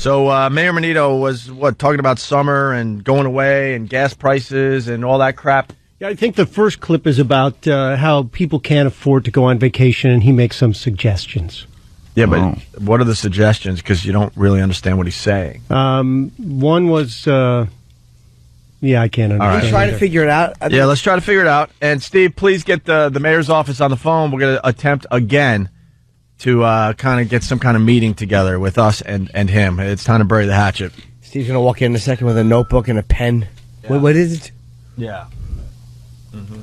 So Mayor Menino was, talking about summer and going away and gas prices and all that crap? Yeah, I think the first clip is about how people can't afford to go on vacation, and he makes some suggestions. Yeah, but what are the suggestions? Because you don't really understand what he's saying. One was, I can't understand. Let's try to figure it out. Let's try to figure it out. And Steve, please get the mayor's office on the phone. We're going to attempt again to kind of get some kind of meeting together with us and him. It's time to bury the hatchet. Steve's going to walk in a second with a notebook and a pen. Yeah. What is it? Yeah. Mm-hmm.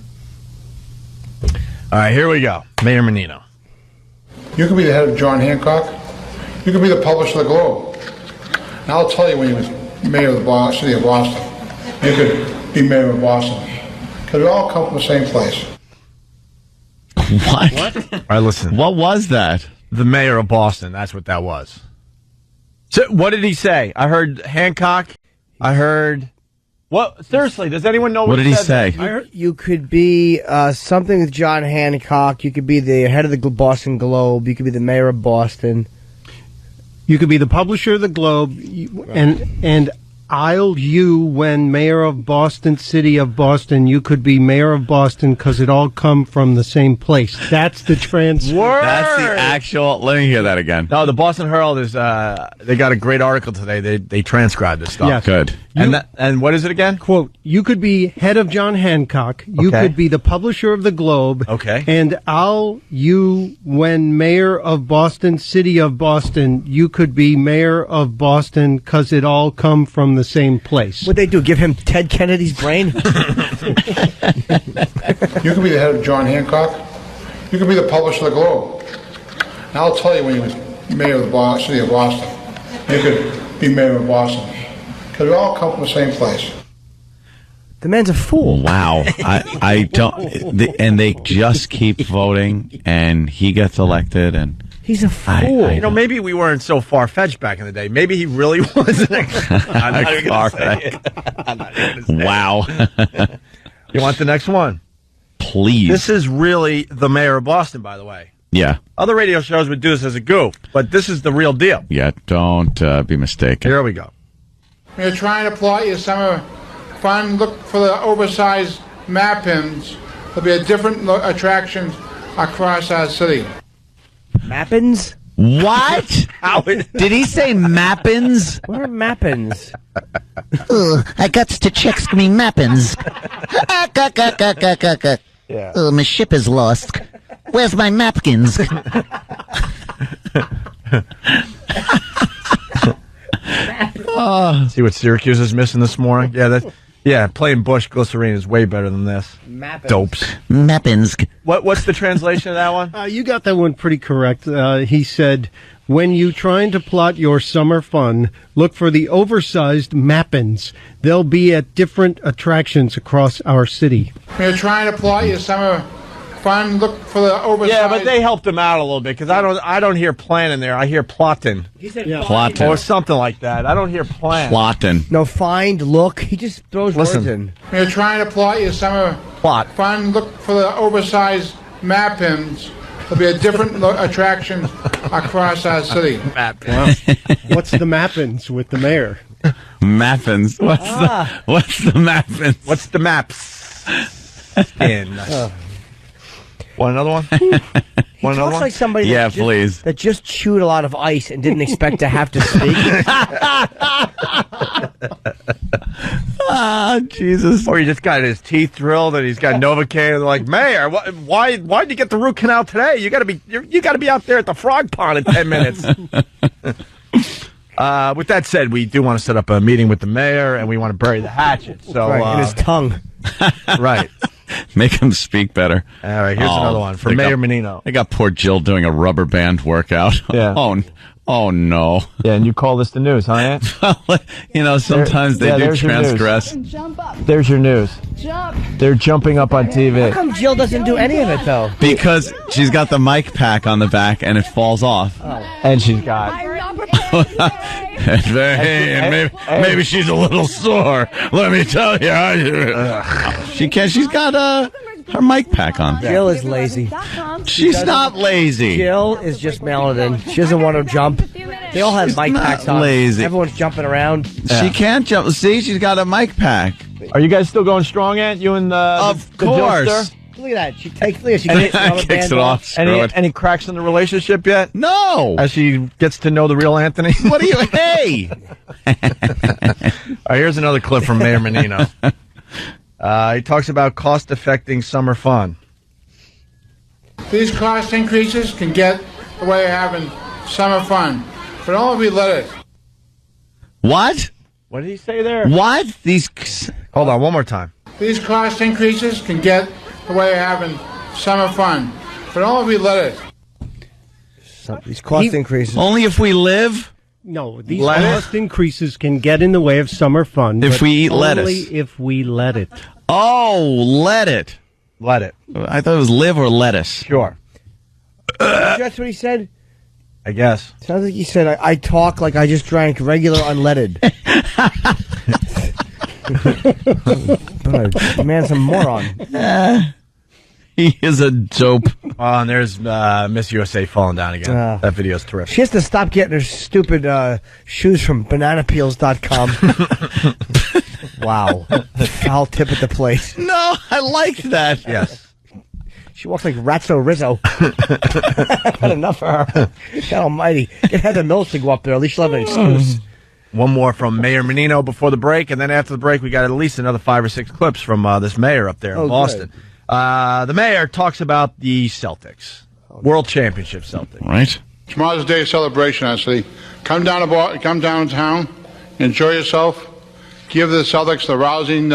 All right, here we go. Mayor Menino. You could be the head of John Hancock. You could be the publisher of the Globe. And I'll tell you, when you was mayor of the city of Boston, you could be mayor of Boston. Because we all come from the same place. What? All right, listen. What was that? The mayor of Boston. That's what that was. So, what did he say? I heard Hancock. I heard... What? Seriously, does anyone know what did he say? You could be something with John Hancock. You could be the head of the Boston Globe. You could be the mayor of Boston. You could be the publisher of the Globe, and when mayor of Boston, city of Boston, you could be mayor of Boston because it all come from the same place. That's the transfer. Word! That's the actual. Let me hear that again. No, the Boston Herald is. They got a great article today. They transcribed this stuff. Yes. Good. And what is it again? Quote, you could be head of John Hancock. You could be the publisher of the Globe. Okay. And when mayor of Boston, city of Boston, you could be mayor of Boston because it all come from the same place. What'd they do, give him Ted Kennedy's brain? You could be the head of John Hancock. You could be the publisher of the Globe. And I'll tell you, when you was mayor of the city of Boston, you could be mayor of Boston. Because we all come from the same place. The man's a fool. Wow. I don't... and they just keep voting, and he gets elected, and... He's a fool. Maybe we weren't so far-fetched back in the day. Maybe he really wasn't. I'm not even going to say it. Wow. You want the next one? Please. This is really the mayor of Boston, by the way. Yeah. Other radio shows would do this as a goof, but this is the real deal. Yeah, don't be mistaken. Here we go. When you're trying to plot your summer fun, look for the oversized mappings. There'll be a different attractions across our city. Mappins? What? Did he say mappins? What are mappins? I got to check me mappins. Yeah. My ship is lost. Where's my napkins? See what Syracuse is missing this morning? Yeah, playing Bush Glycerine is way better than this. Mappins. Dopes. Mappins. What's the translation of that one? You got that one pretty correct. He said, when you trying to plot your summer fun, look for the oversized mappins. They'll be at different attractions across our city. When you're trying to plot your summer fun, look for the oversized... Yeah, but they helped him out a little bit because I don't hear plan in there. I hear plotting. He said Plotting. Or something like that. I don't hear plan. Plotting. No, find, look. He just throws words in. When you're trying to plot your summer Plot. fun, look for the oversized mappings. There'll be a different attractions across our city. What's the mappins with the mayor? Mappins. What's the mappins? What's the maps? Want another one? Want another one? Like somebody please. that just chewed a lot of ice and didn't expect to have to speak. Jesus. Or he just got his teeth drilled and he's got Novocaine and they're like, Mayor, why'd you get the root canal today? You gotta be out there at the frog pond in 10 minutes. With that said, we do want to set up a meeting with the mayor and we want to bury the hatchet. So in his tongue. Right. Make him speak better. All right, here's another one for Mayor Menino. I got poor Jill doing a rubber band workout. Yeah. Oh no. Yeah, and you call this the news, huh, Aunt? Sometimes they do transgress. Jump up. There's your news. Jump. They're jumping up on TV. How come Jill doesn't do any of it, though? Because she's got the mic pack on the back and it falls off. Oh. And she's got... I'm not prepared today. Maybe she's a little sore. Let me tell you. She's got her mic pack on. Jill is lazy. She's not lazy. Jill is just mailing in. She doesn't want to jump. They all have mic packs on. Lazy. Everyone's jumping around. She can't jump. See, she's got a mic pack. Are you guys still going strong, Aunt? You and Of the course. jokester? Look at that. She takes She Kicks it off. Screw it. Any cracks in the relationship yet? No. As she gets to know the real Anthony? What are you? Hey. All right, here's another clip from Mayor Menino. He talks about cost-affecting summer fun. These cost increases can get the way of having summer fun, but only if we let it. What? What did he say there? What? Hold on, one more time. These cost increases can get the way of having summer fun, but only if we let it. These cost increases. Only if we live? No, these cost increases can get in the way of summer fun. If we eat lettuce. Only if we let it. Oh, let it. Let it. I thought it was live or lettuce. Sure. That's what he said? I guess. Sounds like he said, I talk like I just drank regular unleaded. But man's a moron. He is a dope. Oh, and there's Miss USA falling down again. That video's terrific. She has to stop getting her stupid shoes from bananapeels.com. Wow. Foul tip at the place. No, I liked that. Yes. She walks like Ratso Rizzo. I've had enough of her. God almighty. Get Heather Mills to go up there. At least she'll have an excuse. One more from Mayor Menino before the break, and then after the break, we got at least another 5 or 6 clips from this mayor up there in Boston. The mayor talks about the Celtics, World Championship Celtics. Right. Tomorrow's a day of celebration, actually. Come downtown, enjoy yourself. Give the Celtics the rousing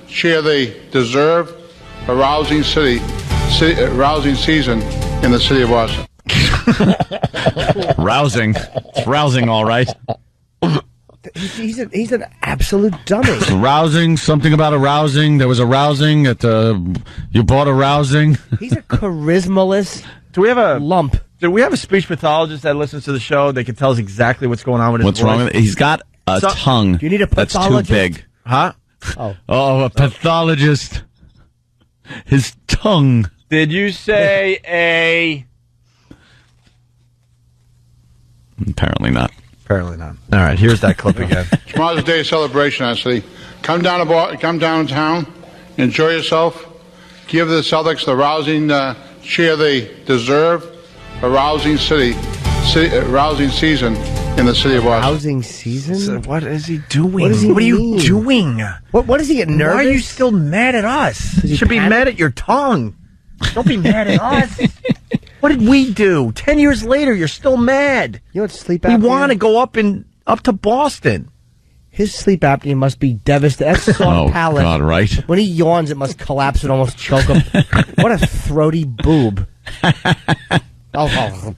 cheer they deserve. A rousing rousing season in the city of Boston. Rousing. It's rousing, all right. He's an absolute dummy. Rousing, something about a rousing. There was a rousing at you bought a rousing. He's a charismaless Do we have a lump. Do we have a speech pathologist that listens to the show that can tell us exactly what's going on with his What's voice? wrong with it? He's got a tongue. Do you need a that's too pathologist? big. Huh? Oh, a pathologist. His tongue. Did you say a... Apparently not. Apparently not. All right, here's that clip again. Tomorrow's a day of celebration, actually. Come downtown, enjoy yourself. Give the Celtics the rousing cheer they deserve. A rousing rousing season in the city of Boston. Rousing season? So what is he doing? What does he What are you mean? doing? What does he get nervous? Why are you still mad at us? You should be mad at your tongue. Don't be mad at us. What did we do? 10 years later, you're still mad. You know what sleep We apnea? want to go up to Boston. His sleep apnea must be devastating. That's soft palate. God, right? When he yawns, it must collapse and almost choke him. What a throaty boob. Rousing.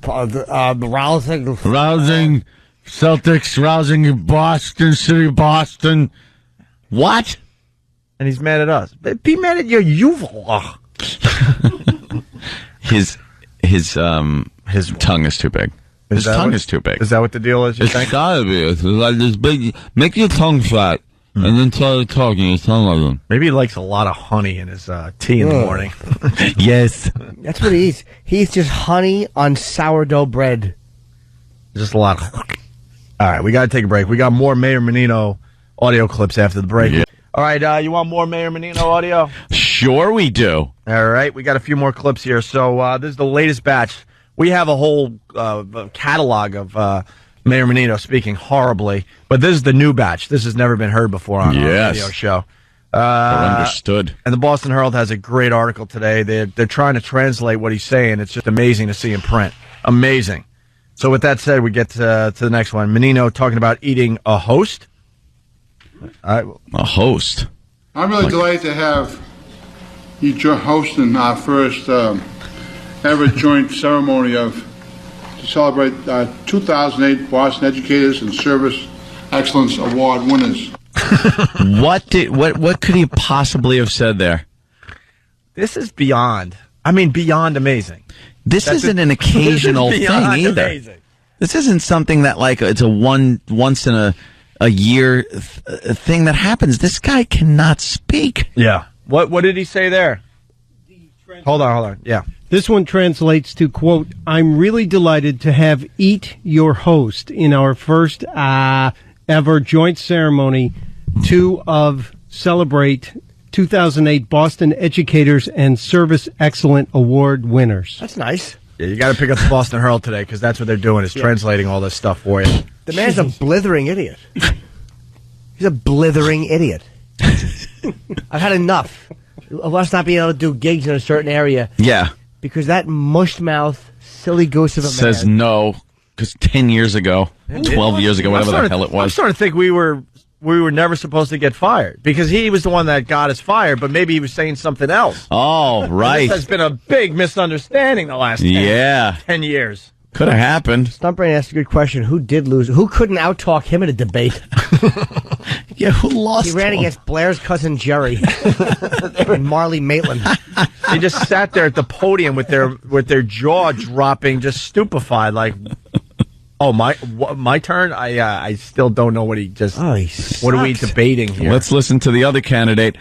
Rousing, Celtics, rousing, Boston, city of Boston. What? And he's mad at us. Be mad at your Yuval. His tongue is too big. His tongue is too big. Is that what the deal is? You It's think? gotta be. It's like this big. Make your tongue fat, and then start talking. It's tongue like them. Maybe he likes a lot of honey in his tea in the morning. Yes. That's what he eats. He eats just honey on sourdough bread. Just a lot of... All right, we got to take a break. We got more Mayor Menino audio clips after the break. Yeah. All right, you want more Mayor Menino audio? Sure we do. All right, we got a few more clips here. So this is the latest batch. We have a whole catalog of Mayor Menino speaking horribly, but this is the new batch. This has never been heard before on our radio show. Understood. And the Boston Herald has a great article today. They're trying to translate what he's saying. It's just amazing to see in print. Amazing. So with that said, we get to the next one. Menino talking about eating a host. A host. I'm really delighted to have you hosting our first ever joint ceremony to celebrate 2008 Boston Educators and Service Excellence Award winners. What could he possibly have said there? This is beyond amazing. This isn't an occasional thing either. Amazing. This isn't something that it's a once in a year thing that happens. This guy cannot speak. Yeah. What did he say there? The Hold on. Yeah. This one translates to, quote, I'm really delighted to have Eat Your Host in our first ever joint ceremony of Celebrate 2008 Boston Educators and Service Excellent Award winners. That's nice. Yeah, you got to pick up the Boston Herald today because that's what they're doing is translating all this stuff for you. The man's a blithering idiot. He's a blithering idiot. I've had enough of us not being able to do gigs in a certain area. Yeah. Because that mushed mouth, silly goose of a Says man. no, because 10 years ago, 12 years ago, whatever the hell it I'm was. starting to think we were never supposed to get fired because he was the one that got us fired, but maybe he was saying something else. Oh, right. This has been a big misunderstanding the last 10 years. Could have happened. Stuntbrain asked a good question. Who did lose? Who couldn't out-talk him in a debate? Yeah, who lost? He ran against Blair's cousin Jerry and Marley Maitland. They just sat there at the podium with their jaw dropping, just stupefied, like, oh, my turn? I still don't know what he just... Oh, he what are we debating here? Let's listen to the other candidate.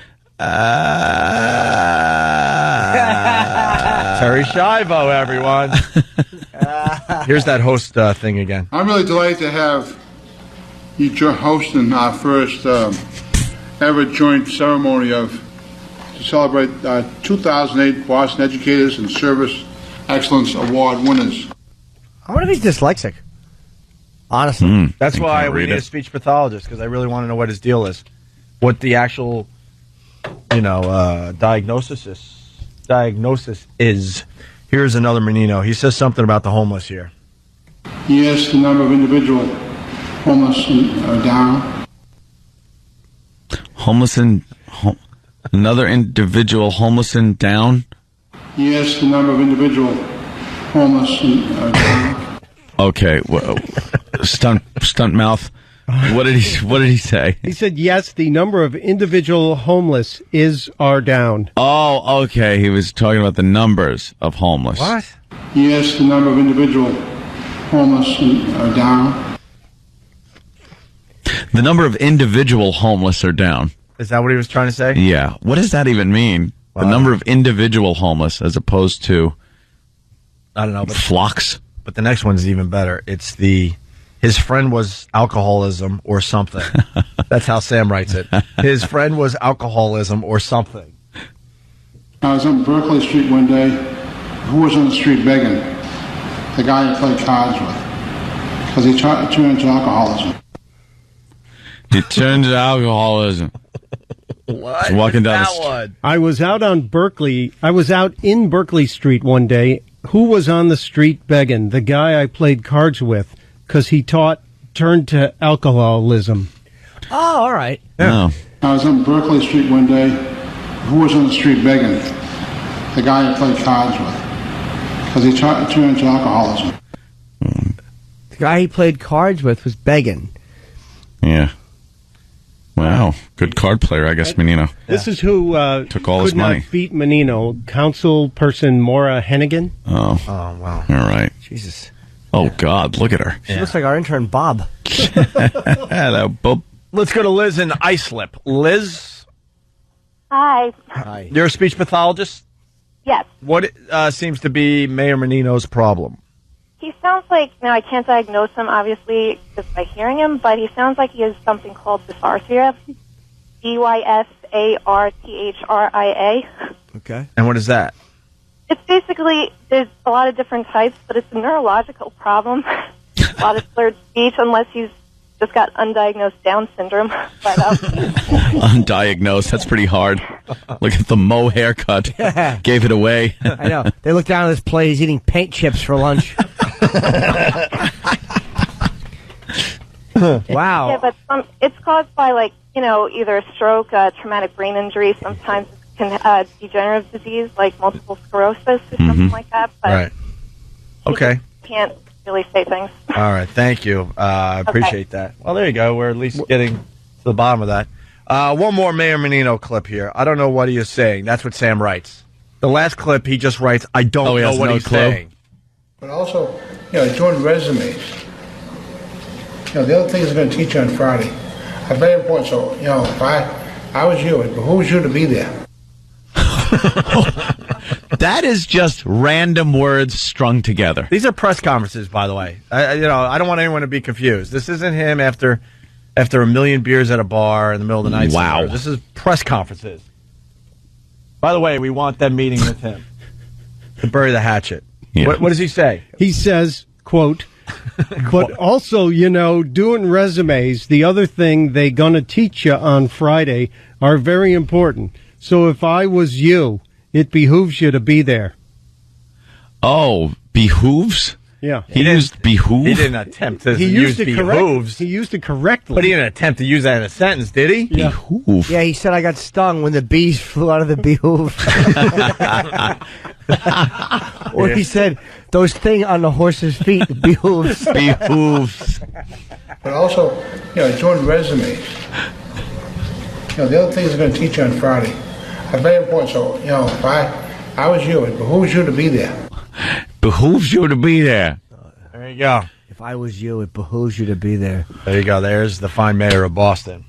Terry Schiavo, everyone. Here's that host thing again. I'm really delighted to have you hosting our first ever joint ceremony to celebrate 2008 Boston Educators and Service Excellence Award winners. I wonder if he's dyslexic. Honestly. That's why we read need it. a speech pathologist, because I really want to know what his deal is. What the actual, diagnosis is. Here's another Menino. He says something about the homeless here. Yes, the number of individual homeless are down. Another individual homeless and down. Yes, the number of individual homeless are down. Okay, stunt mouth. What did he say? He said, yes, the number of individual homeless are down. Oh, okay. He was talking about the numbers of homeless. What? Yes, the number of individual homeless are down. The number of individual homeless are down. Is that what he was trying to say? Yeah. What does that even mean? The number of individual homeless as opposed to I don't know, but flocks. But the next one's even better. It's his friend was alcoholism or something. That's how Sam writes it. His friend was alcoholism or something. I was on Berkeley Street one day. Who was on the street begging? The guy I played cards with. Because he turned into alcoholism. He turned to alcoholism. What? Walking down that the street. one? I was out in Berkeley Street one day. Who was on the street begging? The guy I played cards with, because he turned to alcoholism. Oh, all right. Yeah. I was on Berkeley Street one day. Who was on the street begging? The guy I played cards with. Because he turned into alcoholism. The guy he played cards with was begging. Yeah. Wow. Good card player, I guess, Menino. This is who Took all could his money. not beat Menino. Councilperson Maura Hennigan. Oh. wow. All right. Jesus. Oh, God. Look at her. She looks like our intern, Bob. Hello, Bob. Let's go to Liz in Islip. Liz, Hi. Hi. you're a speech pathologist? Yes. What seems to be Mayor Menino's problem? He sounds like, now I can't diagnose him, obviously, just by hearing him, but he sounds like he has something called dysarthria. Dysarthria. Okay. And what is that? It's basically, there's a lot of different types, but it's a neurological problem. A lot of slurred speech, unless he's just got undiagnosed Down syndrome. But, Undiagnosed. That's pretty hard. Look at the Mo haircut. Gave it away. I know. They look down at his plate. He's eating paint chips for lunch. Wow. yeah, but it's caused by, either a stroke, traumatic brain injury. Sometimes it can degenerative disease, like multiple sclerosis or something like that. But Right. Okay. can't really say things. All right. Thank you. I appreciate that. Well, there you go. We're at least getting to the bottom of that. One more Mayor Menino clip here. I don't know what he is saying. That's what Sam writes. The last clip, he just writes, I don't he know has what no he's clue? saying. But also, doing resumes. The other thing is going to teach you on Friday. That's very important. So, if I was you, it behooves you to be there. That is just random words strung together. These are press conferences, by the way. I don't want anyone to be confused. This isn't him after a million beers at a bar in the middle of the night. Wow. Somewhere. This is press conferences. By the way, we want them meeting with him to bury the hatchet. Yeah. What does he say? He says, quote, but also, doing resumes, the other thing they gonna teach you on Friday are very important. So if I was you, it behooves you to be there. Oh, behooves? Yeah. He used behoove? He didn't attempt to He use used it behooves. He used it correctly. But he didn't attempt to use that in a sentence, did he? Yeah. Behoove. Yeah, he said I got stung when the bees flew out of the behoove. Or he said those thing on the horse's feet, the behooves. Behooves. But also, doing resumes. The other things they're going to teach you on Friday are very important. So, if I was you, it behooves you to be there. Behooves you to be there. There you go. If I was you, it behooves you to be there. There you go. There's the fine mayor of Boston.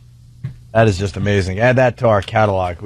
That is just amazing. Add that to our catalog.